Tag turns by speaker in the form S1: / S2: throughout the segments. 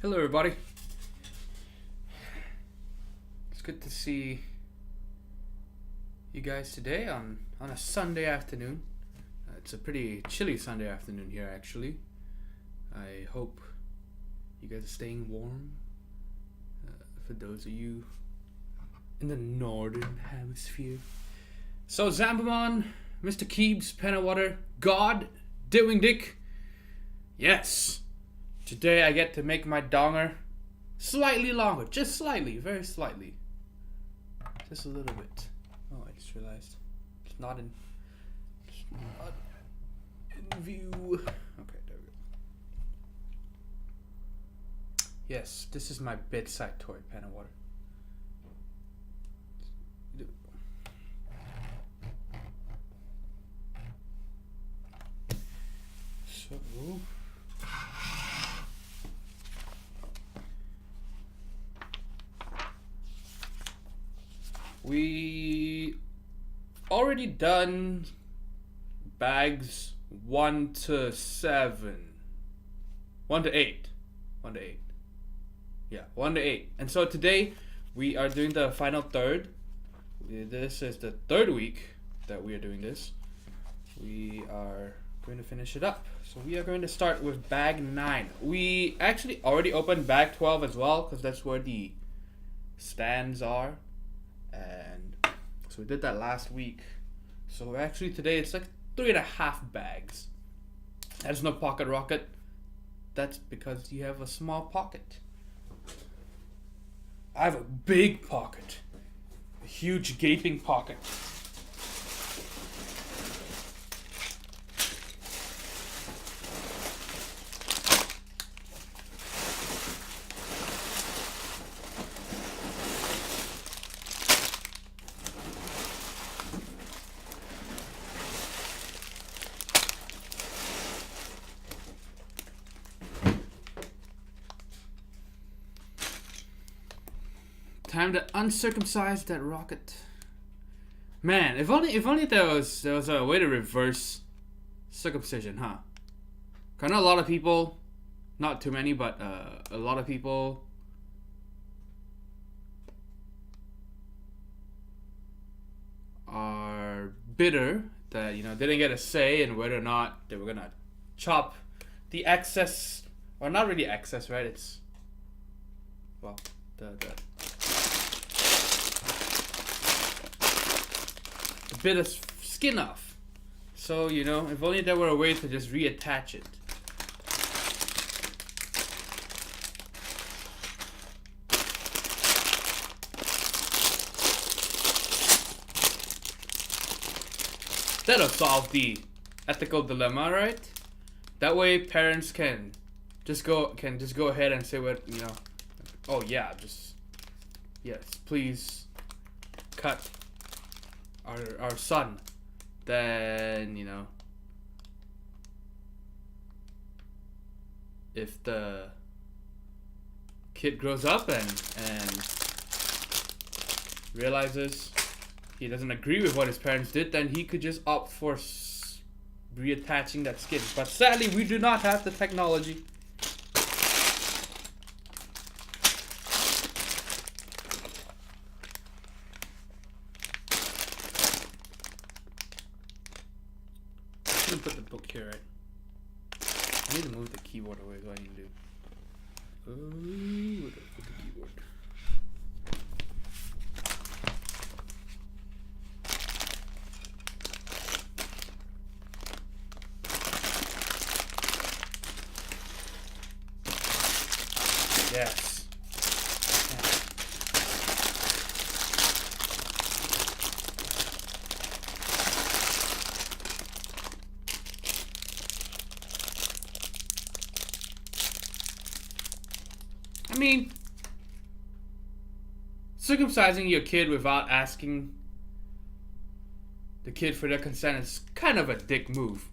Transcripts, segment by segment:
S1: Hello, everybody. It's good to see you guys today on a Sunday afternoon. It's a pretty chilly Sunday afternoon here, actually. I hope you guys are staying warm. For those of you in the northern hemisphere. So, Zambamon, Mr. Keebs, Pennawater, God, Doing Dick. Yes! Today I get to make my donger slightly longer. Just slightly. Very slightly. Just a little bit. Oh, I just realized. It's not in view. Okay, there we go. Yes, this is my bedside toy, pen and water. So we already done bags 1 to 7. 1 to 8. 1 to 8. Yeah, 1 to 8. And so today we are doing the final third. This is the third week that we are doing this. We are going to finish it up. So we are going to start with bag 9. We actually already opened bag 12 as well because that's where the stands are. And so we did that last week. So actually today it's like 3.5 bags. There's no pocket rocket. That's because you have a small pocket. I have a big pocket. A huge gaping pocket. Time to uncircumcise that rocket. Man, if only there was a way to reverse circumcision, huh? I know a lot of people, not too many, but a lot of people are bitter that they didn't get a say in whether or not they were gonna chop the excess, or not really excess, right? It's the bit of skin off. So, if only there were a way to just reattach it. That'll solve the ethical dilemma, right? That way parents can just go ahead and say what, oh yeah, yes, please cut our son. Then if the kid grows up and realizes he doesn't agree with what his parents did, then he could just opt for reattaching that skin. But sadly, we do not have the technology. Put the book here, right? I need to move the keyboard away. What do I need to do? Where do I put the keyboard? Yes. I mean, circumcising your kid without asking the kid for their consent is kind of a dick move.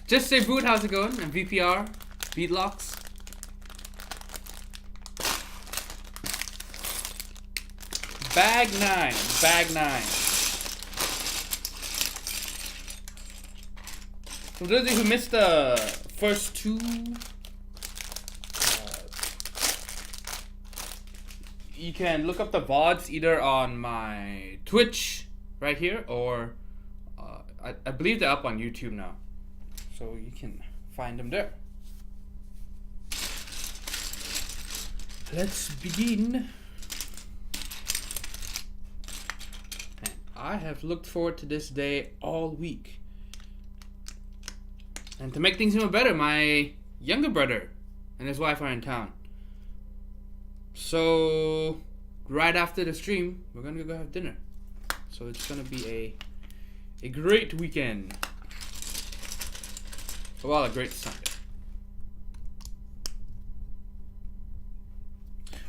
S1: Just say boot, how's it going? And VPR, beatlocks. Bag 9, bag 9. For those of you who missed the first two, you can look up the VODs either on my Twitch right here, or I believe they're up on YouTube now. So you can find them there. Let's begin. And I have looked forward to this day all week. And to make things even better, my younger brother and his wife are in town. So right after the stream, we're gonna go have dinner. So it's gonna be a great weekend. Well, a great Sunday.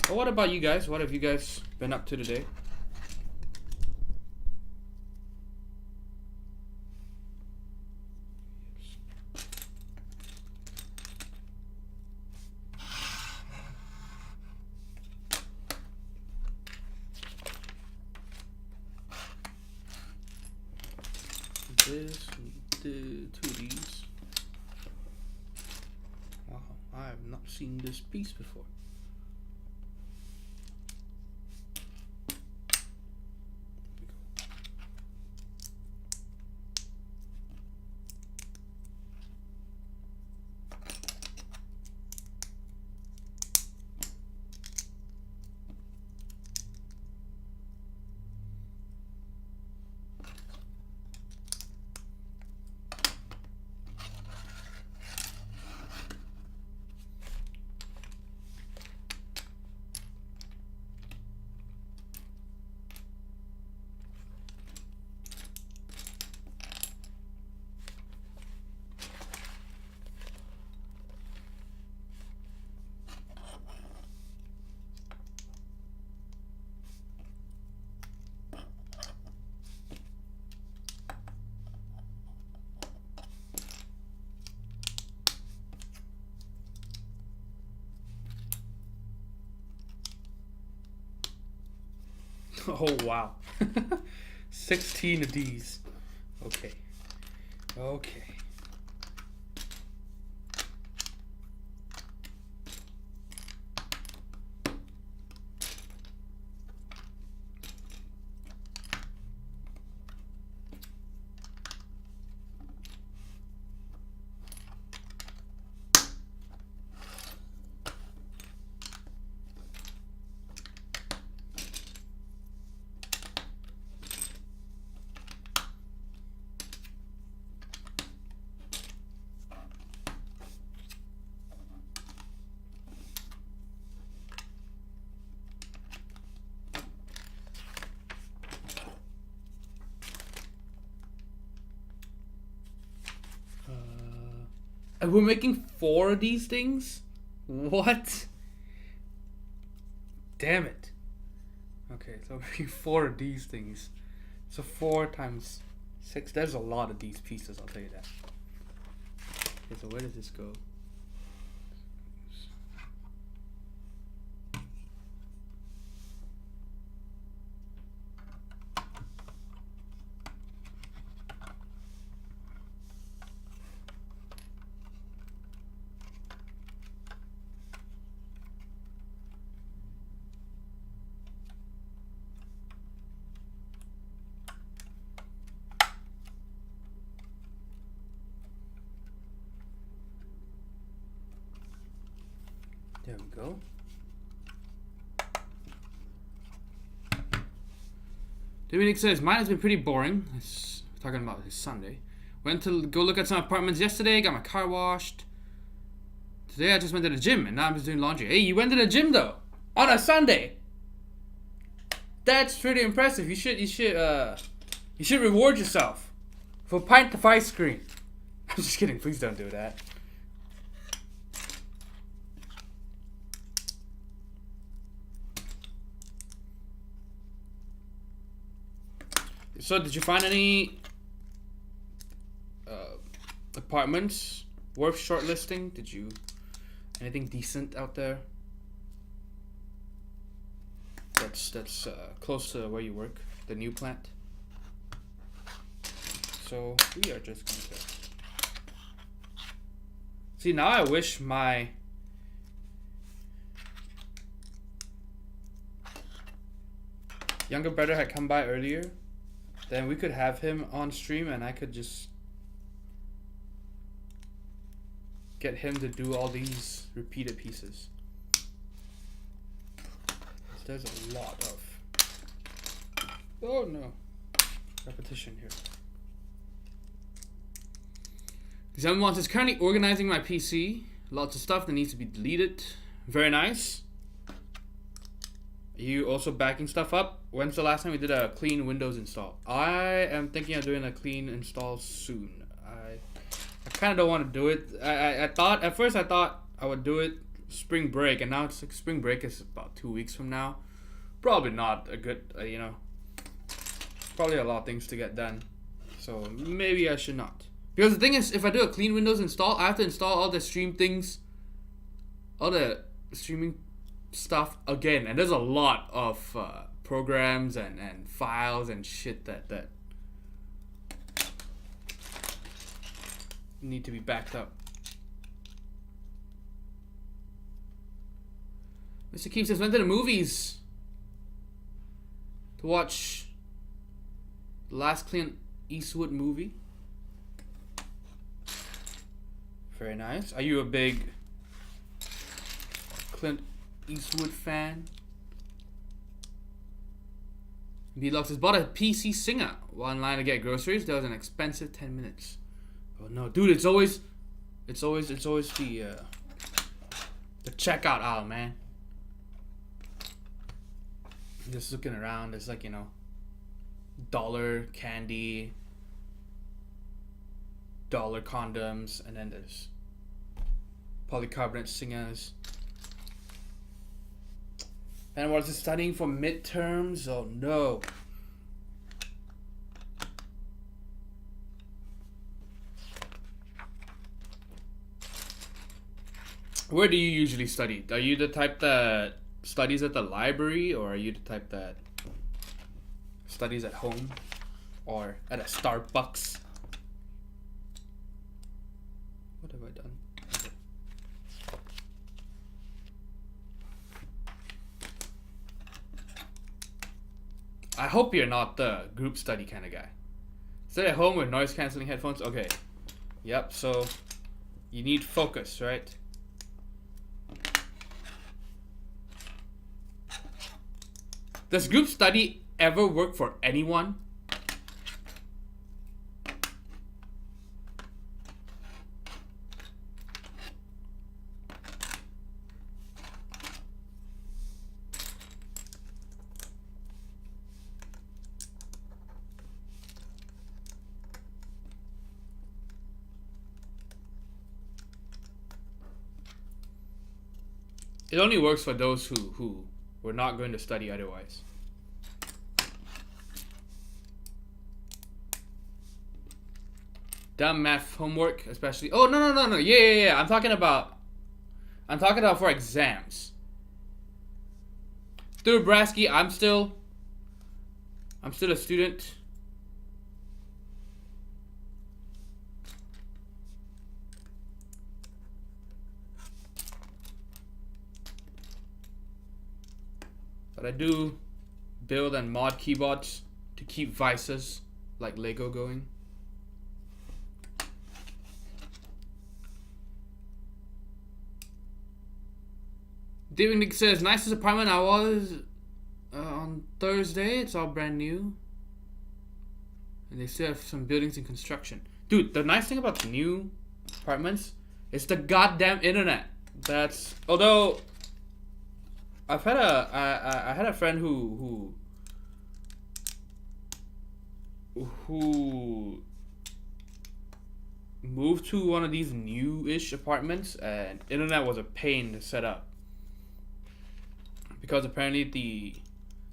S1: Well, what about you guys? What have you guys been up to today? This, two of these. Wow, I have not seen this piece before. Oh wow. 16 of these. Okay. Okay. And we're making 4 of these things? What? Damn it. Okay, so we're making 4 of these things. So 4 times 6. There's a lot of these pieces, I'll tell you that. Okay, so where does this go? There we go. Dominic says, mine has been pretty boring. It's talking about his Sunday. Went to go look at some apartments yesterday, got my car washed. Today I just went to the gym and now I'm just doing laundry. Hey, you went to the gym though? On a Sunday? That's pretty impressive. You should reward yourself for a pint of ice cream. I'm just kidding, please don't do that. So, did you find any apartments worth shortlisting? Did you anything decent out there? That's close to where you work, the new plant. So we are just going to See, now I wish my younger brother had come by earlier. Then we could have him on stream and I could just get him to do all these repeated pieces. There's a lot of, oh no, repetition here. Exam wants is currently organizing my PC. Lots of stuff that needs to be deleted. Very nice. Are you also backing stuff up? When's the last time we did a clean Windows install? I am thinking of doing a clean install soon. I kind of don't want to do it. I thought, at first I thought I would do it spring break, and now it's like spring break is about 2 weeks from now. Probably not a good, you know, probably a lot of things to get done. So maybe I should not. Because the thing is, if I do a clean Windows install, I have to install all the stream things, all the streaming stuff again. And there's a lot of programs and files and shit that need to be backed up. Mr. Keeps says, went to the movies to watch the last Clint Eastwood movie. Very nice. Are you a big Clint Eastwood fan? Vlog says, bought a PC Singer while in line to get groceries. That was an expensive 10 minutes. Oh no, dude, it's always the checkout aisle, man. Just looking around, there's like, you know, dollar candy, dollar condoms, and then there's polycarbonate Singers. And was it studying for midterms? Oh no. Where do you usually study? Are you the type that studies at the library, or are you the type that studies at home or at a Starbucks? What have I done? Okay. I hope you're not the group study kind of guy. Stay at home with noise cancelling headphones. Okay. Yep, so you need focus, right? Does group study ever work for anyone? It only works for those who were not going to study otherwise. Dumb math homework, especially. Oh no. Yeah. I'm talking about for exams. Dude, Brasky, I'm still a student. But I do build and mod keyboards to keep vices like Lego going. David Nick says, nicest apartment I was on Thursday. It's all brand new. And they still have some buildings in construction. Dude, the nice thing about the new apartments is the goddamn internet. That's, although I had a friend who moved to one of these new-ish apartments, and internet was a pain to set up. Because apparently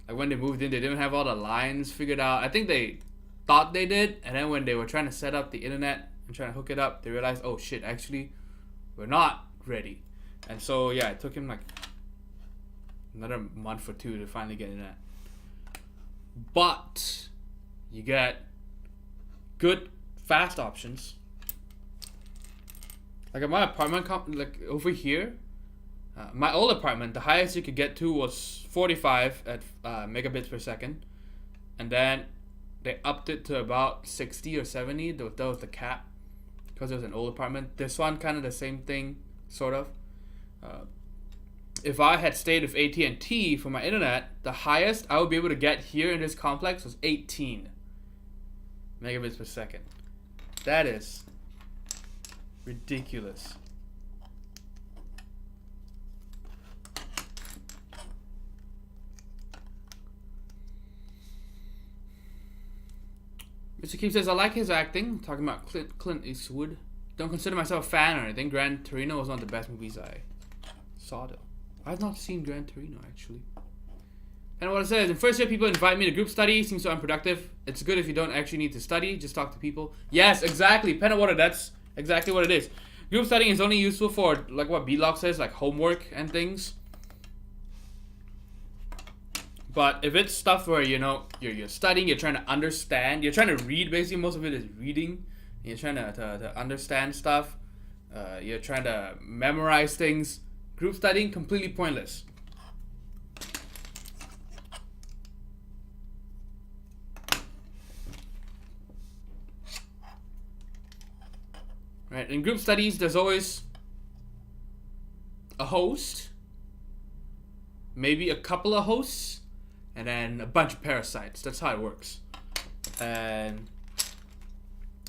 S1: when they moved in, they didn't have all the lines figured out. I think they thought they did, and then when they were trying to set up the internet and trying to hook it up, they realized, oh shit, actually, we're not ready. And so yeah, it took him like another month or two to finally get internet. But you get good, fast options. Like at my apartment, like over here, my old apartment, the highest you could get to was 45 at megabits per second, and then they upped it to about 60 or 70. That was the cap because it was an old apartment. This one, kind of the same thing, sort of. If I had stayed with AT&T for my internet, the highest I would be able to get here in this complex was 18 megabits per second. That is ridiculous. Mr. Keith says, I like his acting. Talking about Clint Eastwood. Don't consider myself a fan or anything. Gran Torino was one of the best movies I saw, though. I've not seen Gran Torino, actually. And what it says, in first year, people invite me to group study. Seems so unproductive. It's good if you don't actually need to study. Just talk to people. Yes, exactly. Pen and water, that's exactly what it is. Group studying is only useful for, like what B-Lock says, like homework and things. But if it's stuff where, you know, you're studying, you're trying to understand, you're trying to read, basically most of it is reading. You're trying to understand stuff. You're trying to memorize things. Group studying, completely pointless. Right, in group studies, there's always a host, maybe a couple of hosts, and then a bunch of parasites. That's how it works. And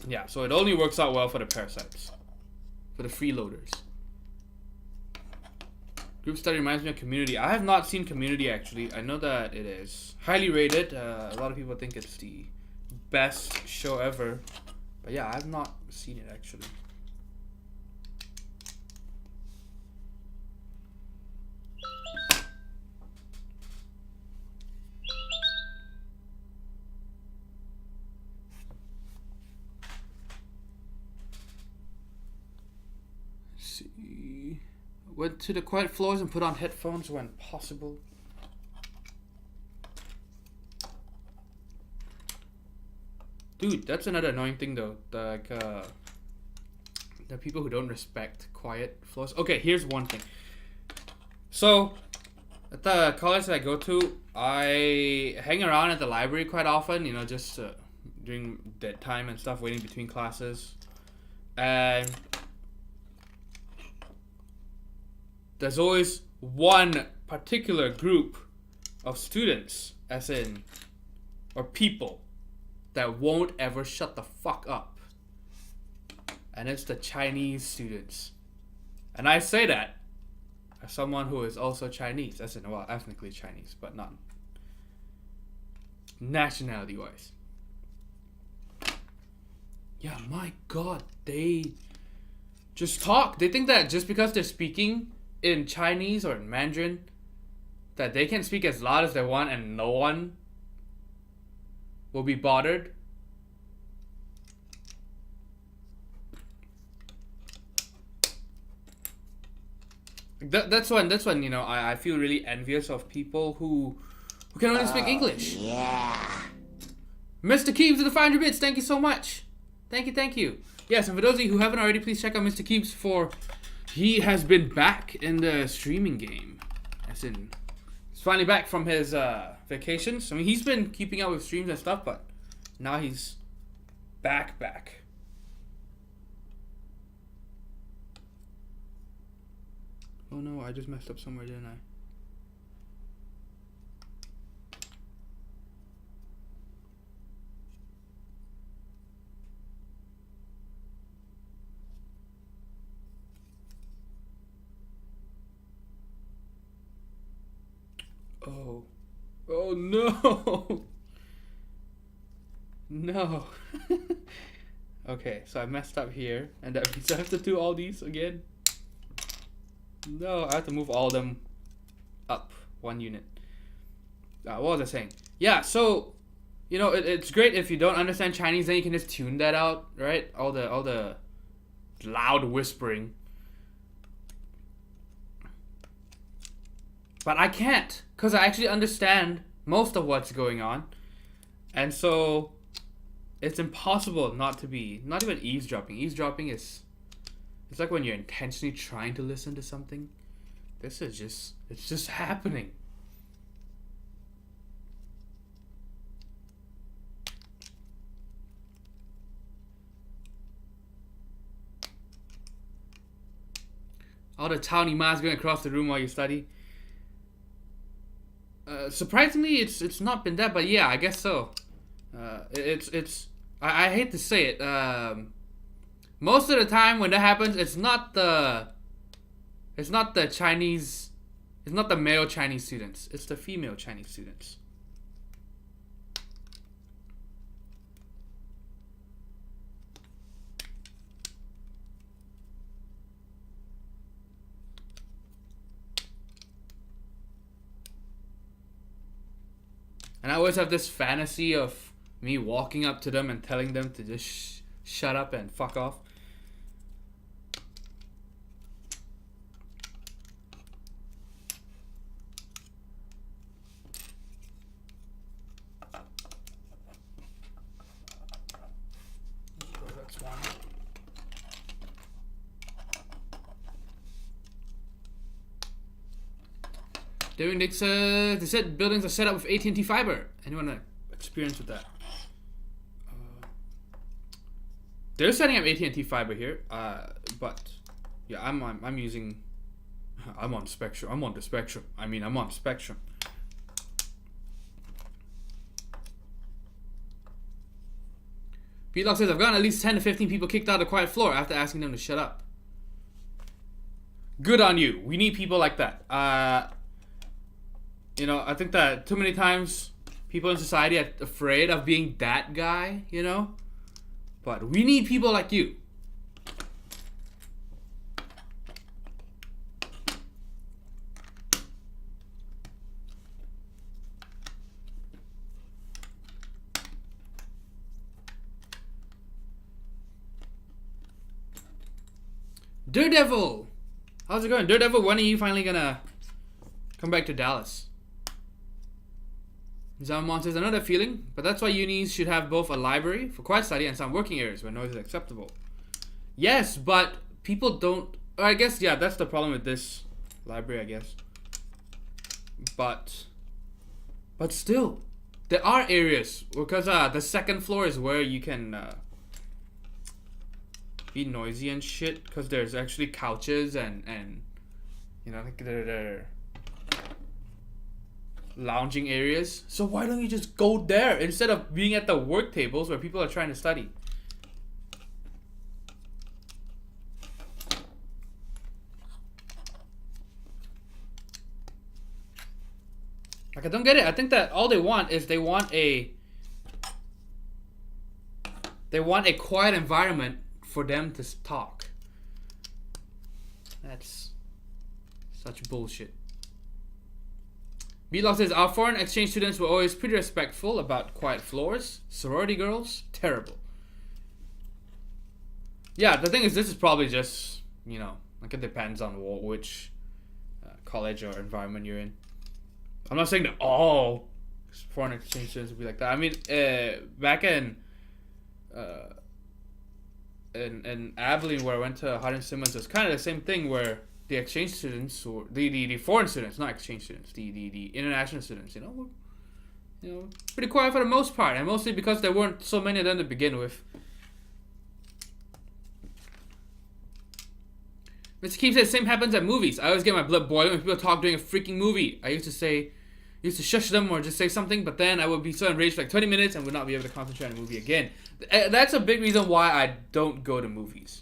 S1: yeah, so it only works out well for the parasites, for the freeloaders. Group study reminds me of Community. I have not seen Community, actually. I know that it is highly rated. A lot of people think it's the best show ever. But yeah, I have not seen it, actually. Went to the quiet floors and put on headphones when possible. Dude, that's another annoying thing though. Like, the people who don't respect quiet floors. Okay, here's one thing. So, at the college that I go to, I hang around at the library quite often, you know, just during dead time and stuff, waiting between classes. And there's always one particular group of students, as in, or people, that won't ever shut the fuck up. And it's the Chinese students. And I say that as someone who is also Chinese, as in, well, ethnically Chinese, but not nationality-wise. Yeah, my God, they just talk. They think that just because they're speaking in Chinese or in Mandarin, that they can speak as loud as they want and no one will be bothered. That's when you know I feel really envious of people who can only speak English.
S2: Yeah.
S1: Mr. Keeps to the 500 bits, thank you so much. Thank you. Yes, and for those of you who haven't already, please check out Mr. Keeps for he has been back in the streaming game. As in, he's finally back from his vacations. I mean, he's been keeping up with streams and stuff, but now he's back. Oh no, I just messed up somewhere, didn't I? Oh no! No. Okay, so I messed up here, and that means I have to do all these again. No, I have to move all of them up one unit. What was I saying? Yeah, so you know it's great if you don't understand Chinese, then you can just tune that out, right? All the loud whispering. But I can't, because I actually understand most of what's going on. And so it's impossible not even eavesdropping. Eavesdropping is It's like when you're intentionally trying to listen to something. This is just, it's just happening. All the towny masks going across the room while you study. Surprisingly, it's not been that, but yeah, I guess so. I hate to say it. Most of the time when that happens, it's not the Chinese, it's not the male Chinese students. It's the female Chinese students. And I always have this fantasy of me walking up to them and telling them to just shut up and fuck off. That's one. During Nick said they said buildings are set up with AT&T fiber. Anyone experience with that? They're setting up AT&T fiber here, but yeah, I'm using. I'm on Spectrum. I'm on the Spectrum. I mean, I'm on Spectrum. P-Lock says I've gotten at least 10 to 15 people kicked out of the quiet floor after asking them to shut up. Good on you. We need people like that. You know, I think that too many times people in society are afraid of being that guy, you know? But we need people like you. Daredevil! How's it going? Daredevil, when are you finally gonna come back to Dallas? Zaman says, I know that feeling, but that's why unis should have both a library for quiet study and some working areas where noise is acceptable. Yes, but people don't... Or I guess, yeah, that's the problem with this library, I guess. But still, there are areas, because the second floor is where you can be noisy and shit, because there's actually couches and you know, like they're lounging areas. So why don't you just go there instead of being at the work tables where people are trying to study? Like, I don't get it. I think that all they want is they want a quiet environment for them to talk. That's such bullshit. B-Lock says, our foreign exchange students were always pretty respectful about quiet floors. Sorority girls, terrible. Yeah, the thing is, this is probably just, you know, like it depends on which college or environment you're in. I'm not saying that all foreign exchange students would be like that. I mean, back in Abilene, where I went to Hardin Simmons, it's kind of the same thing where the exchange students, or the foreign students, not exchange students, the international students, you know, were pretty quiet for the most part, and mostly because there weren't so many of them to begin with. Mr. Keefe says, same happens at movies. I always get my blood boiling when people talk during a freaking movie. I used to shush them or just say something, but then I would be so enraged for like 20 minutes and would not be able to concentrate on the movie again. That's a big reason why I don't go to movies.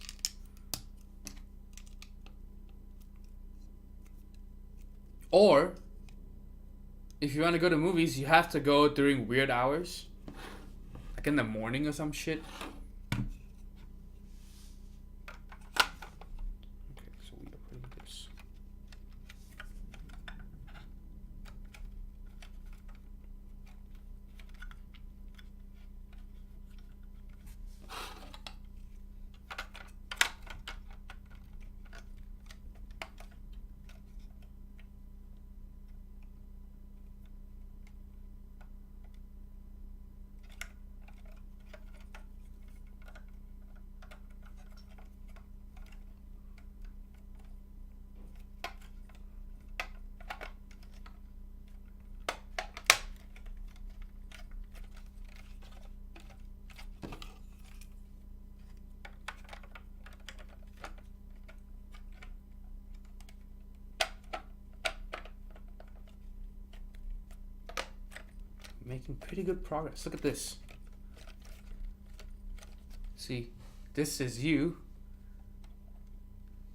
S1: Or, if you want to go to movies, you have to go during weird hours. Like in the morning or some shit. Okay, so we are putting this. making pretty good progress. Look at this. See, this is you.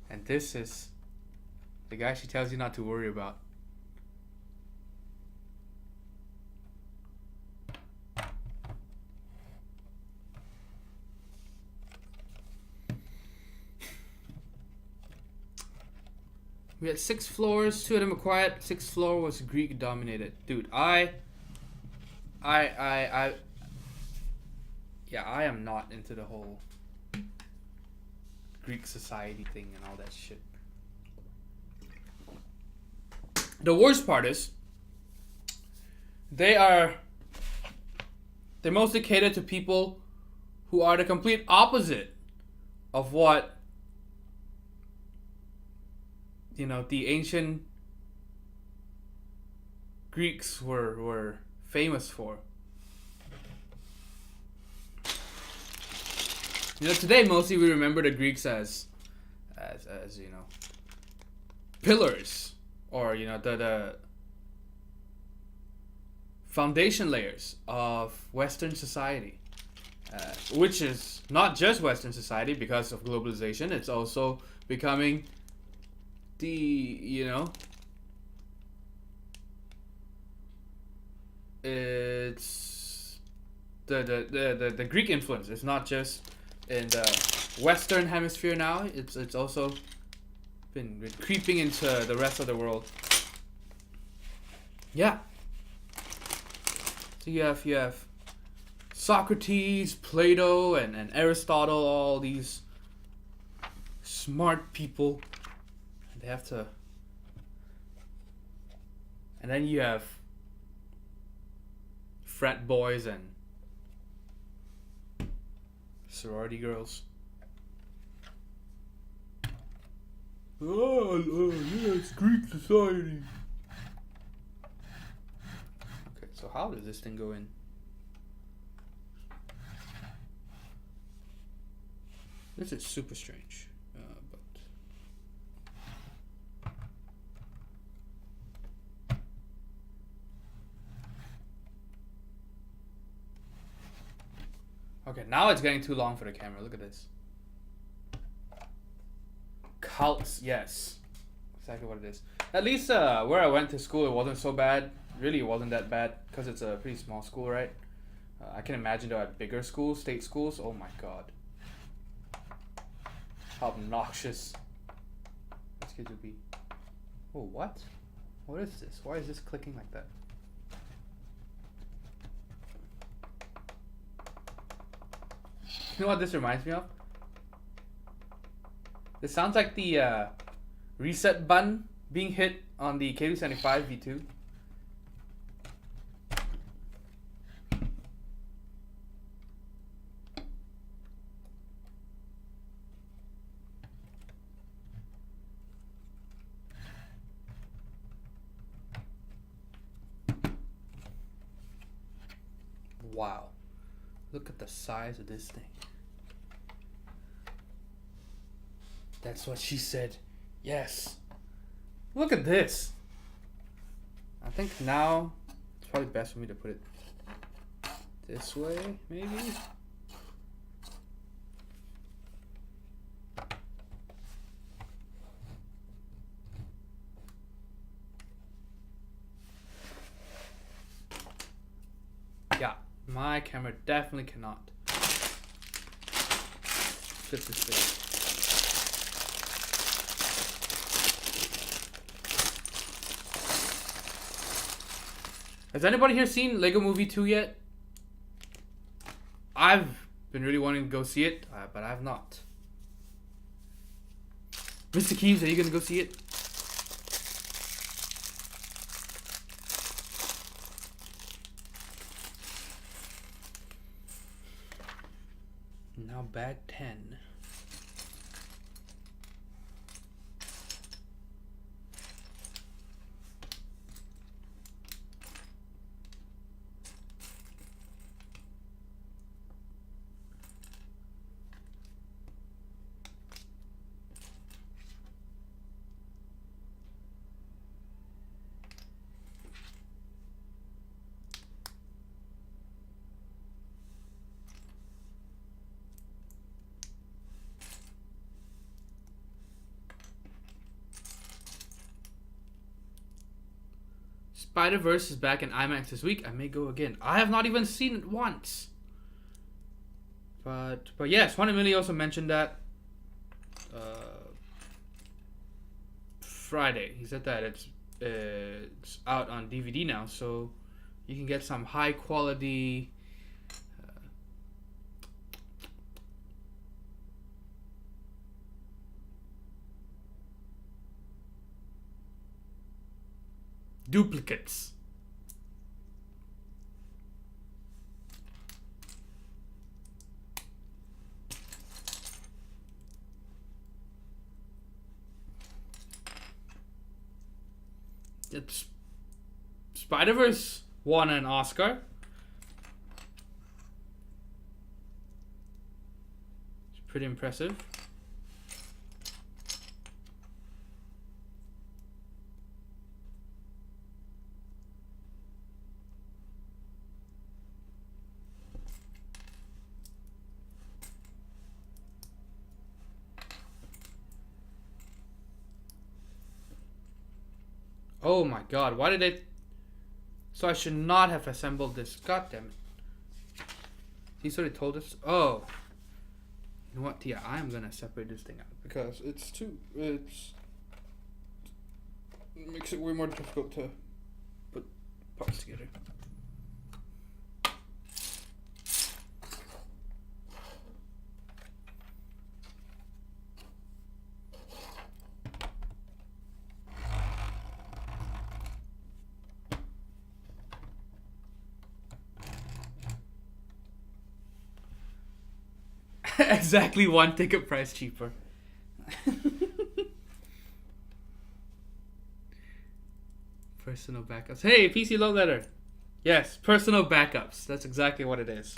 S1: And this is the guy she tells you not to worry about. We had 6 floors, 2 of them were quiet, 6th floor was Greek dominated. Dude, I am not into the whole Greek society thing and all that shit. The worst part is they mostly cater to people who are the complete opposite of what, you know, the ancient Greeks were famous for. You know, today mostly we remember the Greeks as you know, pillars, or you know, the foundation layers of Western society, which is not just Western society because of globalization. It's also becoming the, you know, it's the Greek influence. It's not just in the Western hemisphere now. It's also been creeping into the rest of the world. Yeah. So you have Socrates, Plato, and Aristotle, all these smart people. They have to, and then you have frat boys and sorority girls. Oh, yeah, it's Greek society. Okay, so how does this thing go in? This is super strange. Okay, now it's getting too long for the camera. Look at this. Cults, yes. Exactly what it is. At least where I went to school, it wasn't so bad. Really, it wasn't that bad because it's a pretty small school, right? I can imagine though at bigger schools, state schools, oh my god. How obnoxious these kids would be. Oh, what? What is this? Why is this clicking like that? You know what this reminds me of? This sounds like the reset button being hit on the KV75 V2. Wow. Look at the size of this thing. That's what she said. Yes. Look at this. I think now it's probably best for me to put it this way, maybe. Yeah, my camera definitely cannot fit this thing. Has anybody here seen Lego Movie 2 yet? I've been really wanting to go see it, but I have not. Mr. Keeves, are you gonna go see it? Now bag 10. Spider-Verse is back in IMAX this week. I may go again. I have not even seen it once. But yes, Juan Emilio also mentioned that Friday. He said that it's out on DVD now, so you can get some high quality duplicates. It's Spider-Verse won an Oscar. It's pretty impressive. Oh my god, why did they... So I should not have assembled this. God damn it. He's already told us. Oh. You know what? Yeah, I am gonna separate this thing out. Because it's too... It makes it way more difficult to put parts together. Exactly one ticket price cheaper. Personal backups. Hey, PC Love Letter. Yes, personal backups. That's exactly what it is.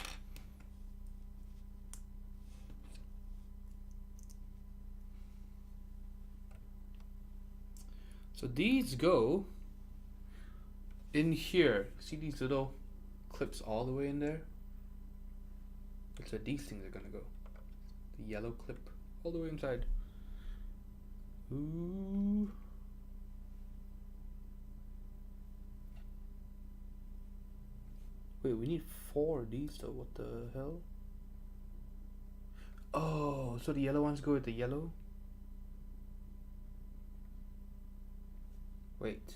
S1: So these go in here. See these little clips all the way in there? That's where these things are gonna go. The yellow clip all the way inside. Ooh. Wait, we need 4 of these though. What the hell? Oh, so the yellow ones go with the yellow? Wait.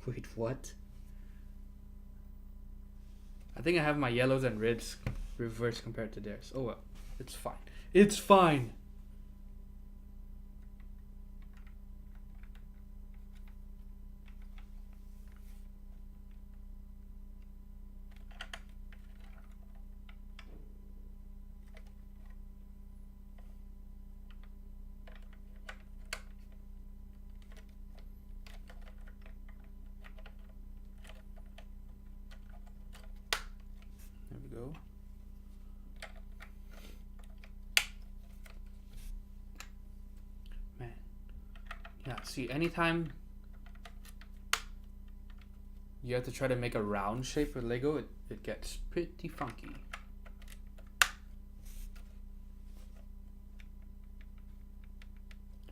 S1: Wait, what? I think I have my yellows and reds reversed compared to theirs. Oh well, it's fine. It's fine. There we go. Man. Yeah, see, anytime you have to try to make a round shape with Lego, it gets pretty funky.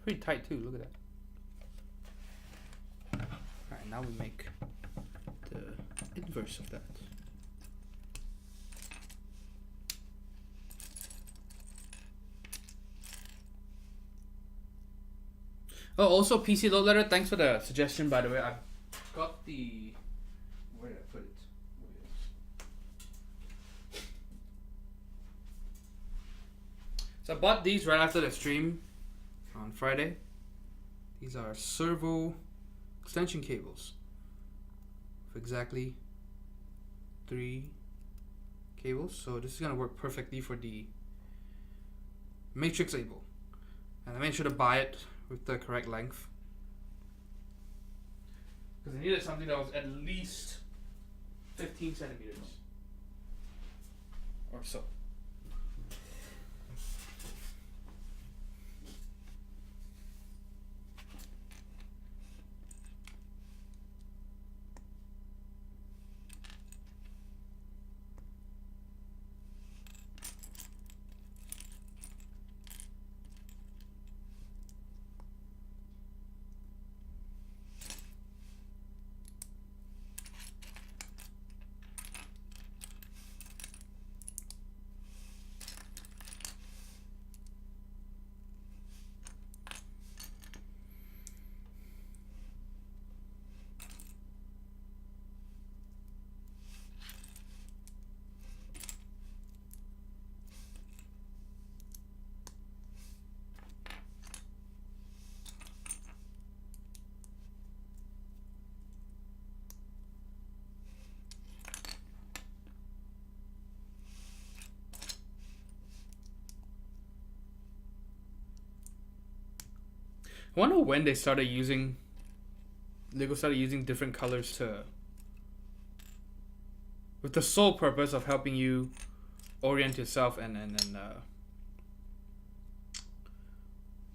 S1: Pretty tight too, look at that. Alright, now we make the inverse of that. Oh, also PC Load Letter, thanks for the suggestion, by the way. I've got the... Where did I put it? So I bought these right after the stream on Friday. These are servo extension cables. With exactly 3 cables. So this is going to work perfectly for the matrix able. And I made sure to buy it with the correct length, because I needed something that was at least 15 centimeters or so. I wonder when they started using Lego started using different colors with the sole purpose of helping you orient yourself and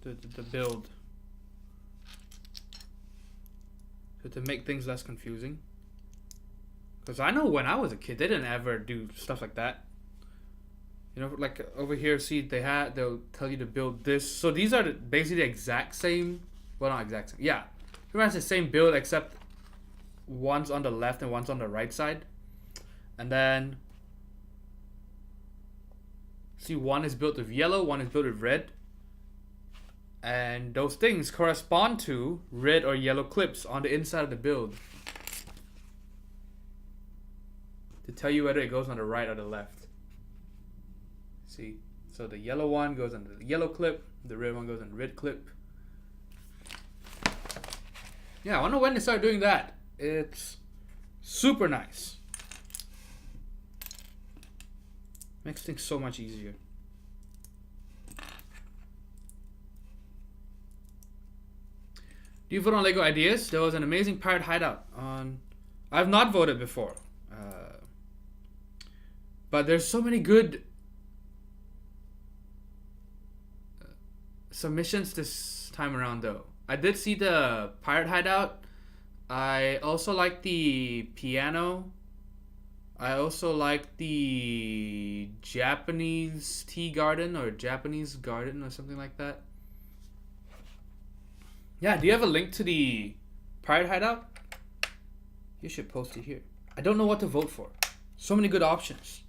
S1: the build to make things less confusing. Because I know when I was a kid, they didn't ever do stuff like that. You know, like over here, see, they'll tell you to build this. So these are basically the exact same. Well, not exact same. Yeah, pretty much the same build, except one's on the left and one's on the right side. And then, see, one is built with yellow, one is built with red. And those things correspond to red or yellow clips on the inside of the build to tell you whether it goes on the right or the left. See, so the yellow one goes on the yellow clip, the red one goes on the red clip. Yeah, I wonder when they start doing that. It's super nice. Makes things so much easier. Do you vote on Lego ideas? There was an amazing pirate hideout on. I've not voted before, but there's so many good submissions this time around. Though I did see the pirate hideout. I also like the piano. I also like the Japanese tea garden or Japanese garden or something like that. Yeah, do you have a link to the Pirate Hideout? You should post it here. I don't know what to vote for. So many good options.